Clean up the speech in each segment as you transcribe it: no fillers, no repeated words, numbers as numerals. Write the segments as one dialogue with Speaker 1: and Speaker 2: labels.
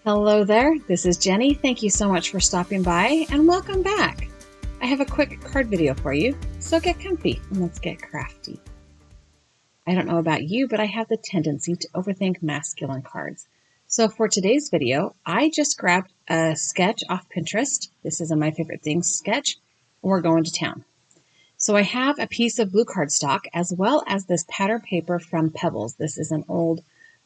Speaker 1: Hello there, this is Jenny. Thank you so much for stopping by and welcome back. I have a quick card video for you, so get comfy and let's get crafty. I don't know about you, but I have the tendency to overthink masculine cards. So for today's video, I just grabbed a sketch off Pinterest. This is a My Favorite Things sketch, and we're going to town. So I have a piece of blue cardstock as well as this pattern paper from Pebbles. This is an old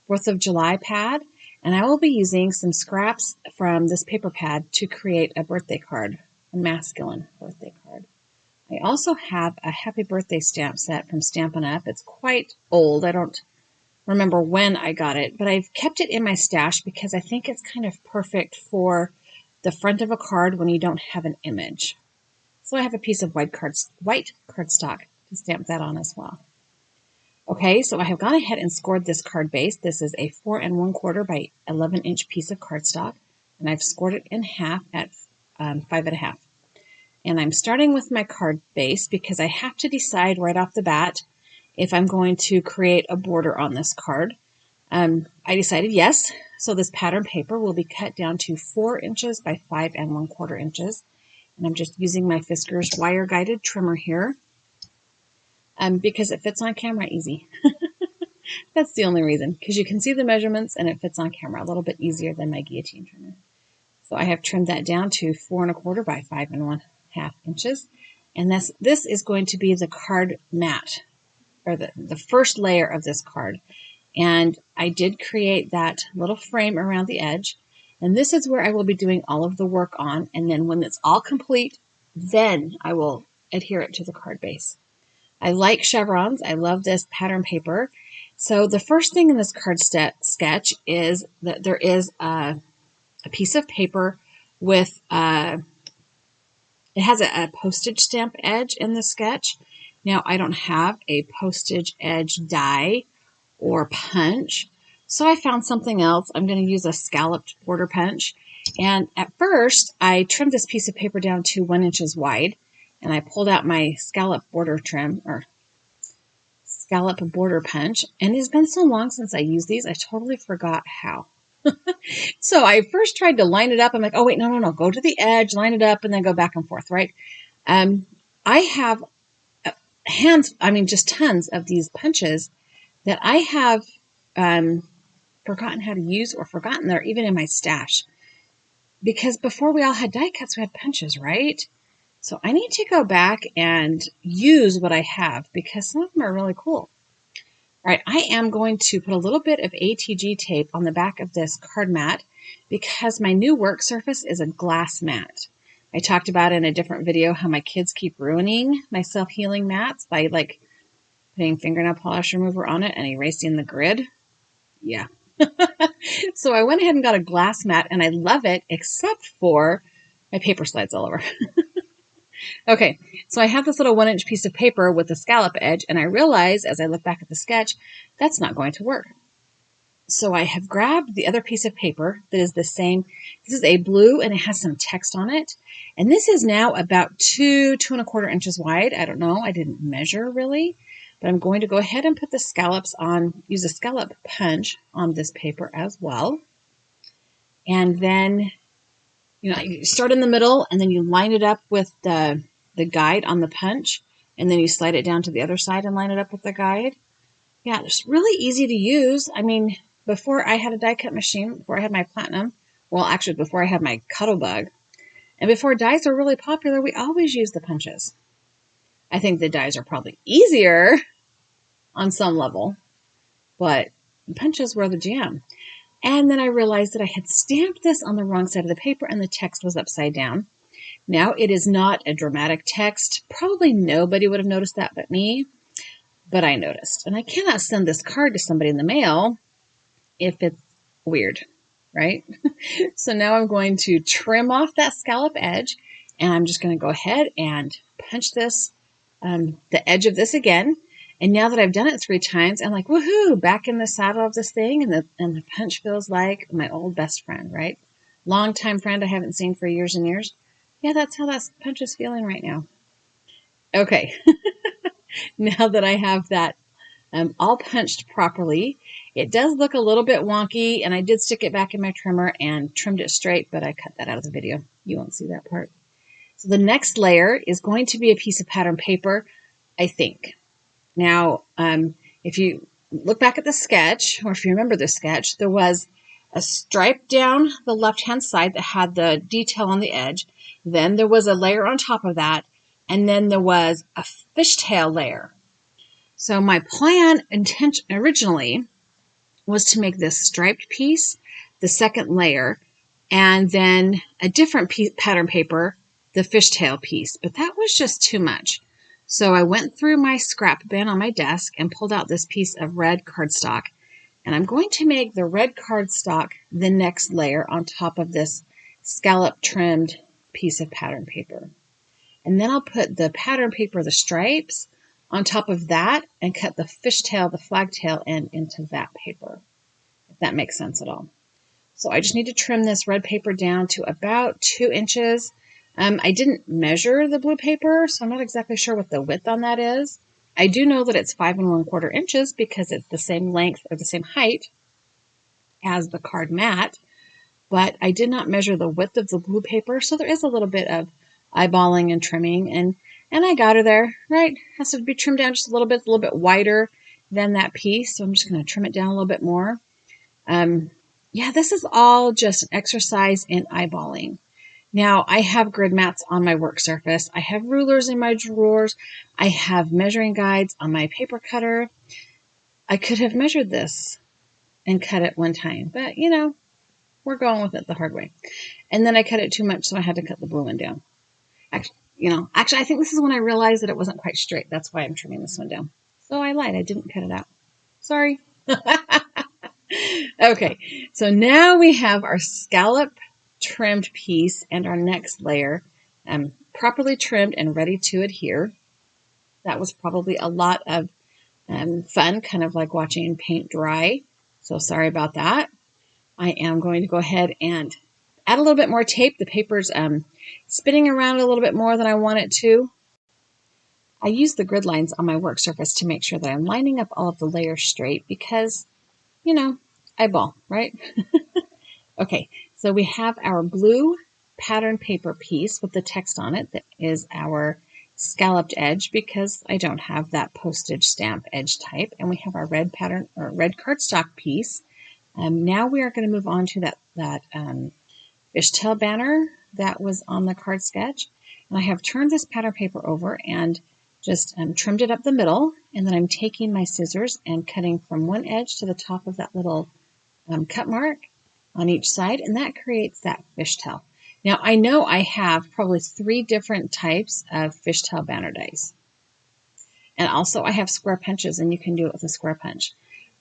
Speaker 1: 4th of July pad. And I will be using some scraps from this paper pad to create a birthday card, a masculine birthday card. I also have a happy birthday stamp set from Stampin' Up. It's quite old. I don't remember when I got it, but I've kept it in my stash because I think it's kind of perfect for the front of a card when you don't have an image. So I have a piece of white cardstock to stamp that on as well. Okay, so I have gone ahead and scored this card base. This is a 4 1/4 by 11-inch piece of cardstock, and I've scored it in half at 5 1/2. And I'm starting with my card base because I have to decide right off the bat if I'm going to create a border on this card. I decided yes, so this pattern paper will be cut down to 4 inches by 5 1/4 inches. And I'm just using my Fiskars wire-guided trimmer here. Because it fits on camera easy. That's the only reason, because you can see the measurements and it fits on camera a little bit easier than my guillotine trimmer. So I have trimmed that down to 4 1/4 by 5 1/2 inches. And this is going to be the card mat, or the first layer of this card. And I did create that little frame around the edge. And this is where I will be doing all of the work on. And then when it's all complete, then I will adhere it to the card base. I like chevrons. I love this pattern paper. So the first thing in this card sketch is that there is a piece of paper with, it has a postage stamp edge in the sketch. Now I don't have a postage edge die or punch, so I found something else. I'm going to use a scalloped border punch. And at first I trimmed this piece of paper down to 1 inch wide. And I pulled out my scallop border punch. And it's been so long since I used these, I totally forgot how. So I first tried to line it up. I'm like, oh, wait, no. Go to the edge, line it up, and then go back and forth, right? I have just tons of these punches that I have forgotten how to use or forgotten they're even in my stash. Because before we all had die cuts, we had punches, right? So I need to go back and use what I have because some of them are really cool. All right, I am going to put a little bit of ATG tape on the back of this card mat because my new work surface is a glass mat. I talked about in a different video how my kids keep ruining my self-healing mats by putting fingernail polish remover on it and erasing the grid. Yeah. So I went ahead and got a glass mat and I love it except for my paper slides all over. Okay, so I have this little 1 inch piece of paper with a scallop edge, and I realize as I look back at the sketch, that's not going to work. So I have grabbed the other piece of paper that is the same. This is a blue, and it has some text on it. And this is now about 2 1/4 inches wide. I don't know. I didn't measure really. But I'm going to go ahead and put the scallops on, use a scallop punch on this paper as well. And then you start in the middle and then you line it up with the guide on the punch, and then you slide it down to the other side and line it up with the guide. Yeah, it's really easy to use. I mean, before I had a die cut machine, before I had my platinum, well, actually before I had my Cuttlebug, and before dies were really popular, we always used the punches. I think the dies are probably easier on some level, but punches were the jam. And then I realized that I had stamped this on the wrong side of the paper and the text was upside down. Now, it is not a dramatic text. Probably nobody would have noticed that but me, but I noticed. And I cannot send this card to somebody in the mail if it's weird, right? So now I'm going to trim off that scallop edge, and I'm just going to go ahead and punch this, the edge of this again. And now that I've done it 3 times, I'm like, woohoo, back in the saddle of this thing. And the punch feels like my old best friend, right? Longtime friend I haven't seen for years and years. Yeah, that's how that punch is feeling right now. Okay. Now that I have that all punched properly. It does look a little bit wonky, and I did stick it back in my trimmer and trimmed it straight, but I cut that out of the video. You won't see that part. So the next layer is going to be a piece of pattern paper, I think. Now, if you look back at the sketch, or if you remember the sketch, there was a stripe down the left-hand side that had the detail on the edge. Then there was a layer on top of that, and then there was a fishtail layer. So my plan originally was to make this striped piece the second layer, and then a different pattern paper, the fishtail piece, but that was just too much. So I went through my scrap bin on my desk and pulled out this piece of red cardstock, and I'm going to make the red cardstock the next layer on top of this scallop trimmed piece of pattern paper. And then I'll put the pattern paper, the stripes, on top of that and cut the fishtail, the flagtail end into that paper, if that makes sense at all. So I just need to trim this red paper down to about 2 inches. I didn't measure the blue paper, so I'm not exactly sure what the width on that is. I do know that it's 5 1/4 inches because it's the same length or the same height as the card mat, but I did not measure the width of the blue paper, so there is a little bit of eyeballing and trimming, and I got her there, right? Has to be trimmed down just a little bit wider than that piece, so I'm just going to trim it down a little bit more. Yeah, this is all just an exercise in eyeballing. Now, I have grid mats on my work surface. I have rulers in my drawers. I have measuring guides on my paper cutter. I could have measured this and cut it one time, but, you know, we're going with it the hard way. And then I cut it too much, so I had to cut the blue one down. Actually, I think this is when I realized that it wasn't quite straight. That's why I'm trimming this one down. So I lied. I didn't cut it out. Sorry. Okay, so now we have our scallop trimmed piece and our next layer properly trimmed and ready to adhere. That was probably a lot of fun, kind of like watching paint dry. So sorry about that. I am going to go ahead and add a little bit more tape. The paper's spinning around a little bit more than I want it to. I use the grid lines on my work surface to make sure that I'm lining up all of the layers straight because, you know, eyeball, right? Okay, so we have our blue pattern paper piece with the text on it that is our scalloped edge because I don't have that postage stamp edge type. And we have our red pattern or red cardstock piece. Now we are going to move on to that Fishtail banner that was on the card sketch. And I have turned this pattern paper over and just trimmed it up the middle. And then I'm taking my scissors and cutting from one edge to the top of that little cut mark on each side. And that creates that fishtail. Now I know I have probably 3 different types of fishtail banner dies. And also I have square punches, and you can do it with a square punch.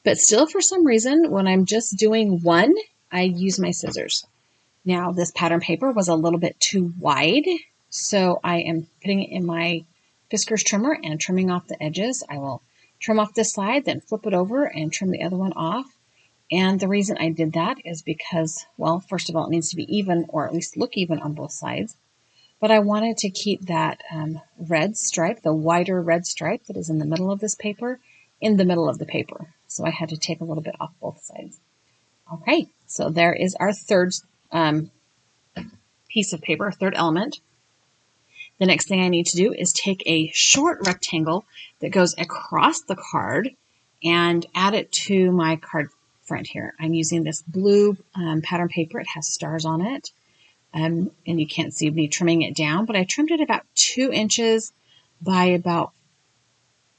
Speaker 1: But still, for some reason, when I'm just doing one, I use my scissors. Now, this pattern paper was a little bit too wide, so I am putting it in my Fiskars trimmer and trimming off the edges. I will trim off this side, then flip it over and trim the other one off. And the reason I did that is because, well, first of all, it needs to be even, or at least look even on both sides. But I wanted to keep that red stripe, the wider red stripe that is in the middle of this paper, in the middle of the paper. So I had to take a little bit off both sides. Okay, so there is our third piece of paper, third element. The next thing I need to do is take a short rectangle that goes across the card and add it to my card front here. I'm using this blue pattern paper. It has stars on it. And you can't see me trimming it down, but I trimmed it about 2 inches by about,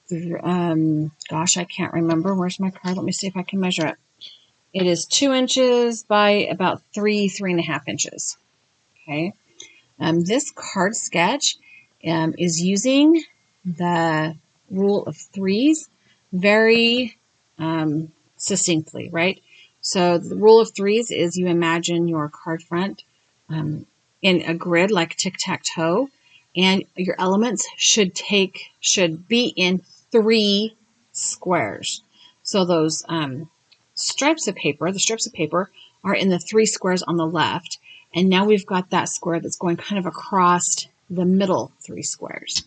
Speaker 1: gosh, I can't remember. Where's my card? Let me see if I can measure it. It is 2 inches by about 3.5 inches. Okay. This card sketch is using the rule of 3s very succinctly, right? So the rule of 3s is you imagine your card front in a grid like tic-tac-toe, and your elements should be in 3 squares. So those strips of paper are in the 3 squares on the left, and now we've got that square that's going kind of across the middle 3 squares.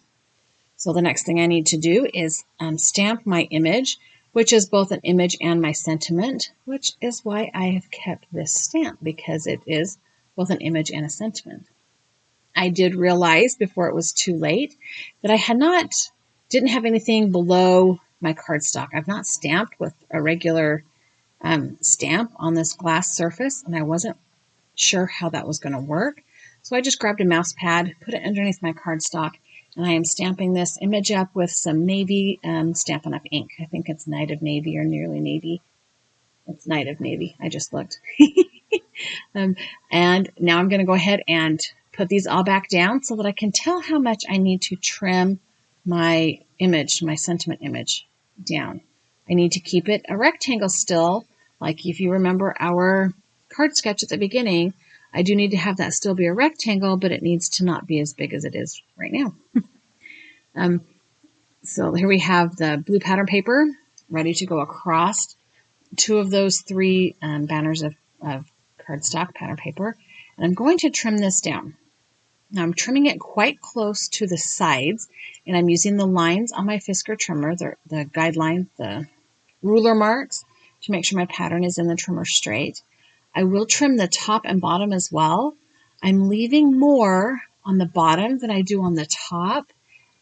Speaker 1: So the next thing I need to do is stamp my image. which is both an image and my sentiment, which is why I have kept this stamp, because it is both an image and a sentiment. I did realize before it was too late that I didn't have anything below my cardstock. I've not stamped with a regular stamp on this glass surface, and I wasn't sure how that was going to work. So I just grabbed a mouse pad, put it underneath my cardstock, and I am stamping this image up with some navy Stampin' Up! Ink. I think it's Night of Navy or Nearly Navy. It's Night of Navy. I just looked. And now I'm going to go ahead and put these all back down so that I can tell how much I need to trim my image, my sentiment image down. I need to keep it a rectangle still. Like if you remember our card sketch at the beginning, I do need to have that still be a rectangle, but it needs to not be as big as it is right now. So here we have the blue pattern paper ready to go across two of those three banners of cardstock pattern paper. And I'm going to trim this down. Now I'm trimming it quite close to the sides, and I'm using the lines on my Fisker trimmer, the guideline, the ruler marks, to make sure my pattern is in the trimmer straight. I will trim the top and bottom as well. I'm leaving more on the bottom than I do on the top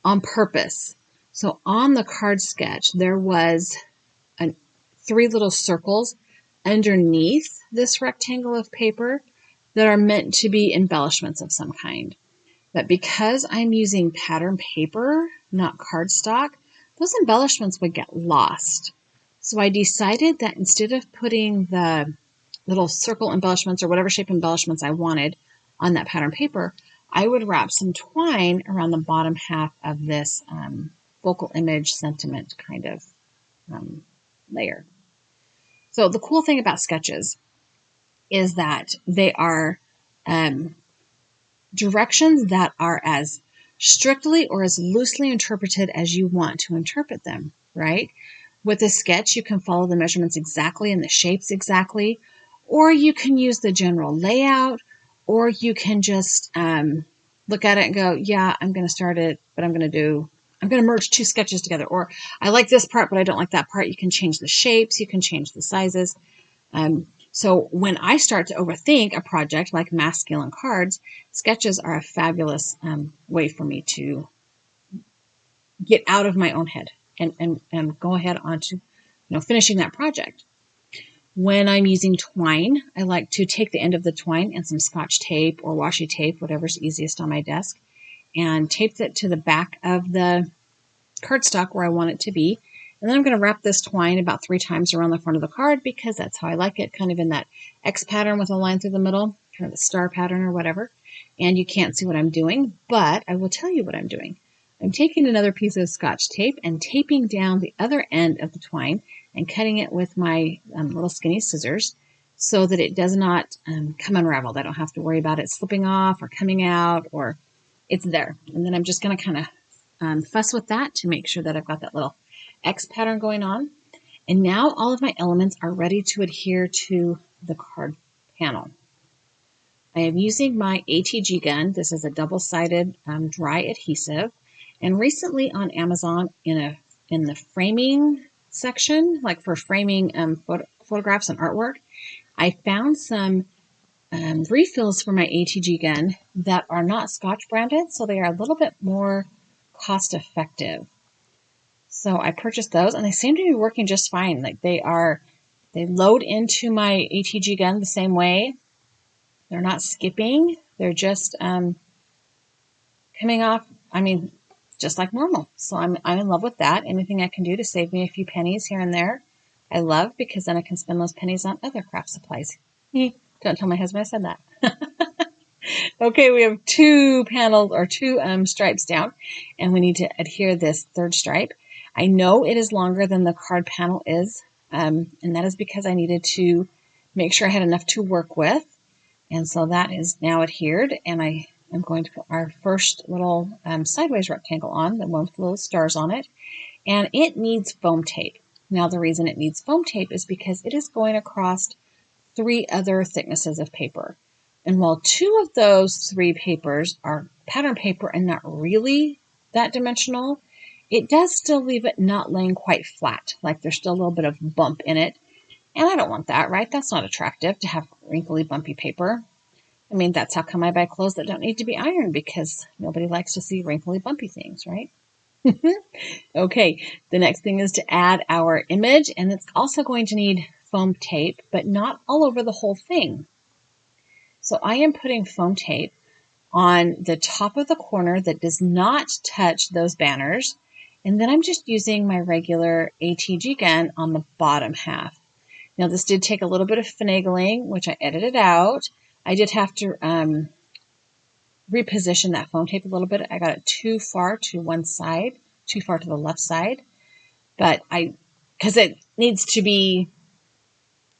Speaker 1: on purpose. So on the card sketch, there was three little circles underneath this rectangle of paper that are meant to be embellishments of some kind. But because I'm using pattern paper, not cardstock, those embellishments would get lost. So I decided that instead of putting the little circle embellishments or whatever shape embellishments I wanted on that pattern paper, I would wrap some twine around the bottom half of this focal image sentiment kind of layer. So the cool thing about sketches is that they are directions that are as strictly or as loosely interpreted as you want to interpret them, right? With a sketch, you can follow the measurements exactly and the shapes exactly, or you can use the general layout, or you can just look at it and go, yeah, I'm going to start it, but I'm going to merge two sketches together. Or I like this part, but I don't like that part. You can change the shapes. You can change the sizes. So when I start to overthink a project like masculine cards, sketches are a fabulous way for me to get out of my own head and go ahead on to finishing that project. When I'm using twine, I like to take the end of the twine and some Scotch tape or washi tape, whatever's easiest on my desk, and tape it to the back of the cardstock where I want it to be. And then I'm going to wrap this twine about 3 times around the front of the card because that's how I like it, kind of in that X pattern with a line through the middle, kind of the star pattern or whatever. And you can't see what I'm doing, but I will tell you what I'm doing. I'm taking another piece of Scotch tape and taping down the other end of the twine and cutting it with my little skinny scissors so that it does not come unraveled. I don't have to worry about it slipping off or coming out, or it's there. And then I'm just going to kind of fuss with that to make sure that I've got that little X pattern going on. And now all of my elements are ready to adhere to the card panel. I am using my ATG gun. This is a double-sided dry adhesive. And recently on Amazon, in the framing section, like for framing photographs and artwork, I found some refills for my ATG gun that are not Scotch branded, so they are a little bit more cost effective. So I purchased those, and they seem to be working just fine. Like they load into my ATG gun the same way. They're not skipping. They're just coming off, just like normal. So I'm in love with that. Anything I can do to save me a few pennies here and there, I love, because then I can spend those pennies on other craft supplies. Don't tell my husband I said that. Okay, we have 2 panels or 2 stripes down, and we need to adhere this 3rd stripe. I know it is longer than the card panel is, and that is because I needed to make sure I had enough to work with. And so that is now adhered, and I am going to put our first little sideways rectangle on, the one with little stars on it, and it needs foam tape. Now the reason it needs foam tape is because it is going across 3 other thicknesses of paper. And while 2 of those 3 papers are pattern paper and not really that dimensional, it does still leave it not laying quite flat, like there's still a little bit of bump in it. And I don't want that, right? That's not attractive to have wrinkly, bumpy paper. I mean, that's how come I buy clothes that don't need to be ironed, because nobody likes to see wrinkly, bumpy things, right? Okay, the next thing is to add our image, and it's also going to need foam tape, but not all over the whole thing. So I am putting foam tape on the top of the corner that does not touch those banners, and then I'm just using my regular ATG gun on the bottom half. Now, this did take a little bit of finagling, which I edited out. I did have to reposition that foam tape a little bit. I got it too far to one side, too far to the left side. But because it needs to be,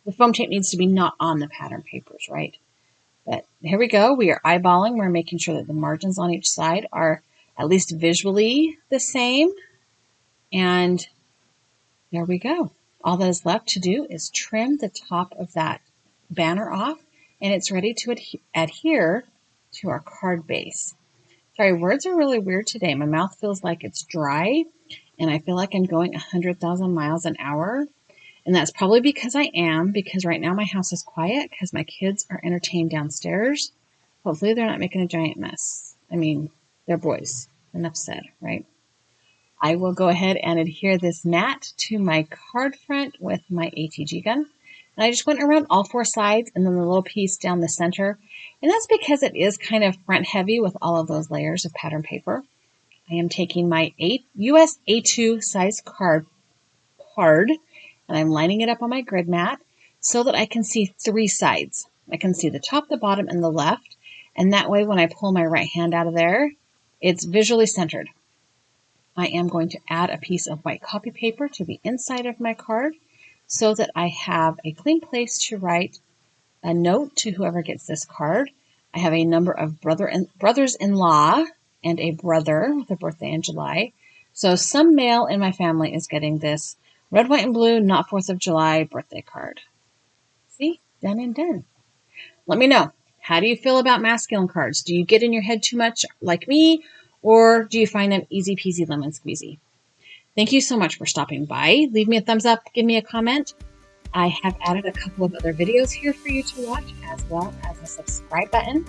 Speaker 1: the foam tape needs to be not on the pattern papers, right? But here we go. We are eyeballing. We're making sure that the margins on each side are at least visually the same. And there we go. All that is left to do is trim the top of that banner off, and it's ready to adhere to our card base. Sorry, words are really weird today. My mouth feels like it's dry, and I feel like I'm going 100,000 miles an hour. And that's probably because I am, because right now my house is quiet because my kids are entertained downstairs. Hopefully they're not making a giant mess. I mean, they're boys. Enough said, right? I will go ahead and adhere this mat to my card front with my ATG gun. And I just went around all four sides and then the little piece down the center. And that's because it is kind of front heavy with all of those layers of pattern paper. I am taking my US A2 size card, and I'm lining it up on my grid mat so that I can see three sides. I can see the top, the bottom, and the left. And that way, when I pull my right hand out of there, it's visually centered. I am going to add a piece of white copy paper to the inside of my card so that I have a clean place to write a note to whoever gets this card. I have a number of brothers-in-law and a brother with a birthday in July. So some male in my family is getting this red, white, and blue, not 4th of July birthday card. See? Done and done. Let me know. How do you feel about masculine cards? Do you get in your head too much like me, or do you find them easy peasy lemon squeezy? Thank you so much for stopping by. Leave me a thumbs up. Give me a comment. I have added a couple of other videos here for you to watch, as well as a subscribe button.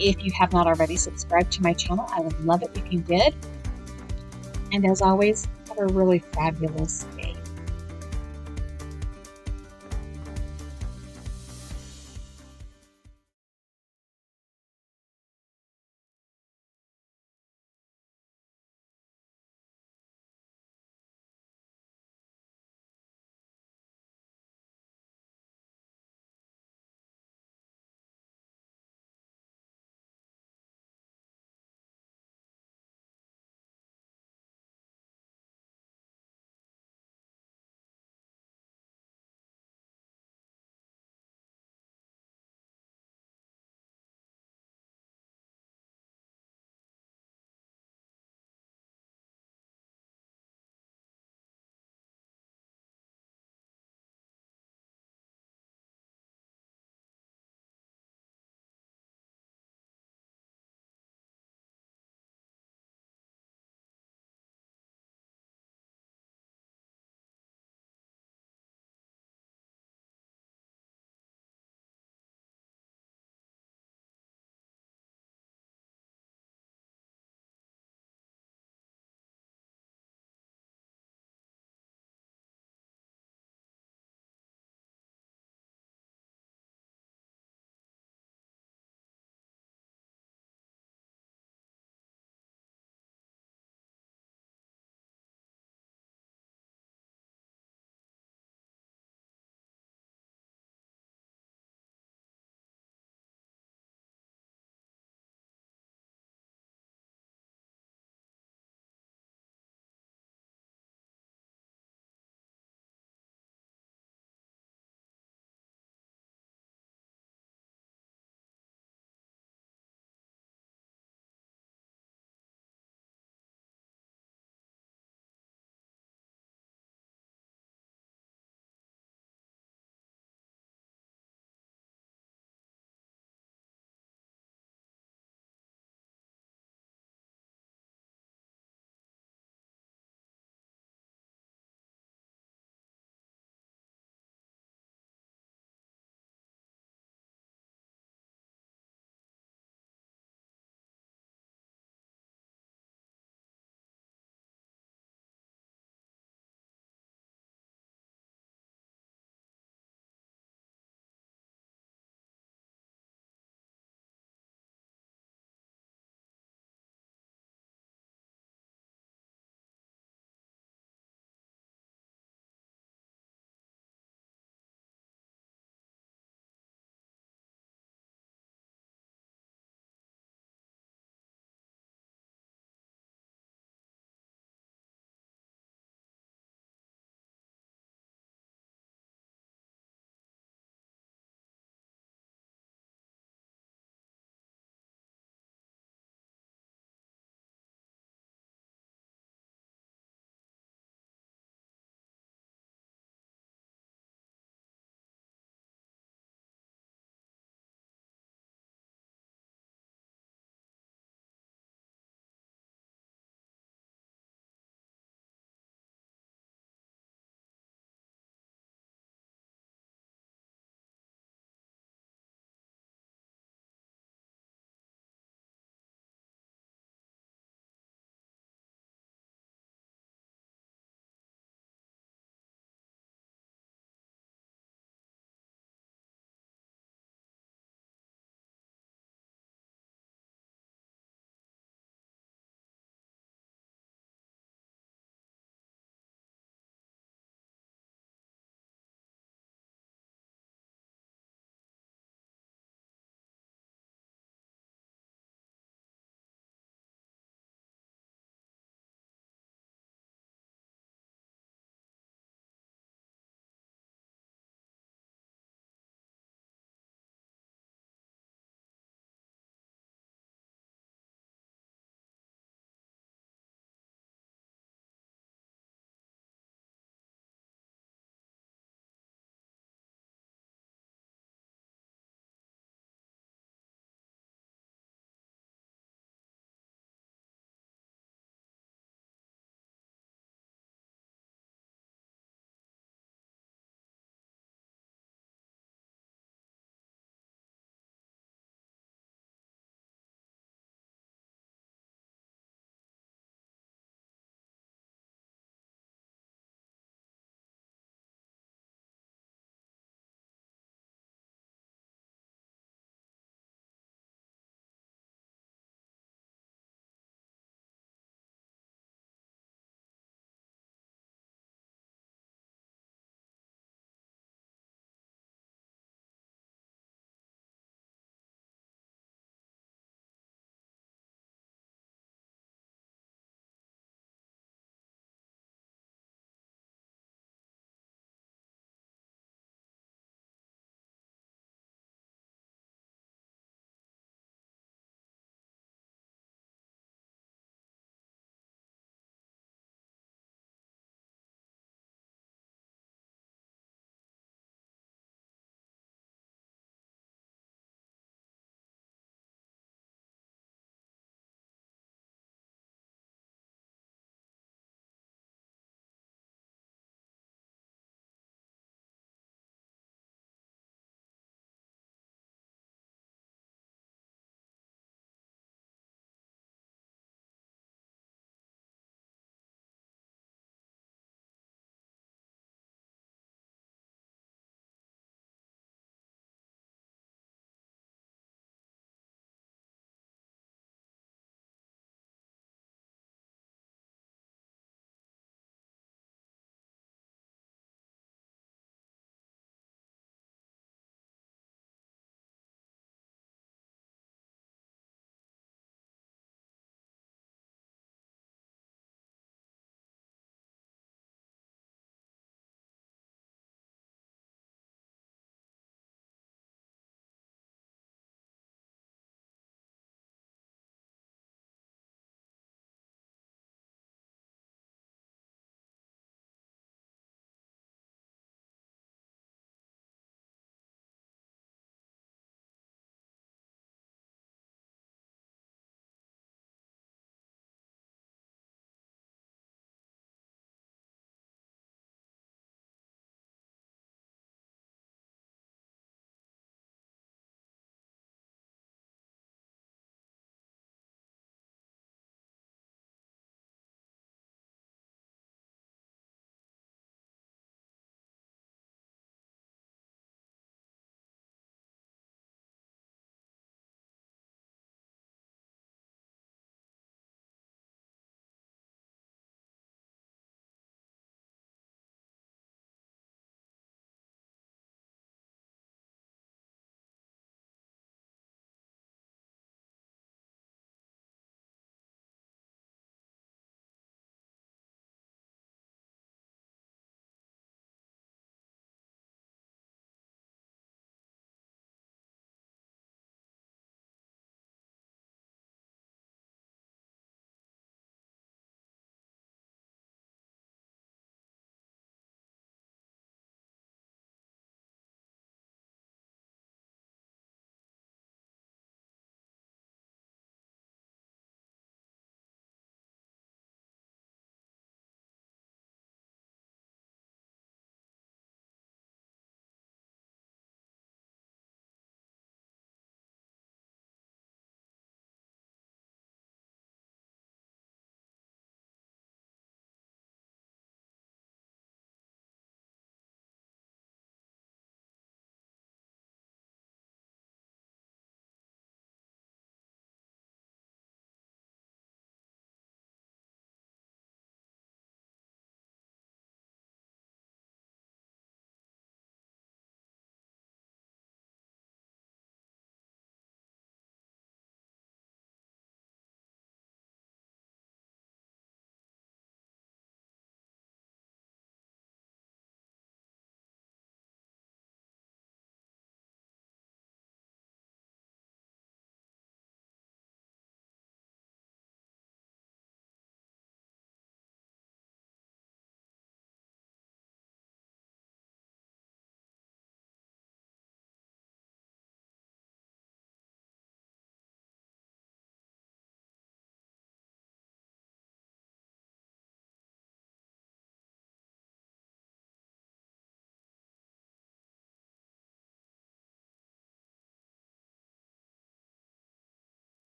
Speaker 1: If you have not already subscribed to my channel, I would love it if you did. And as always, have a really fabulous day.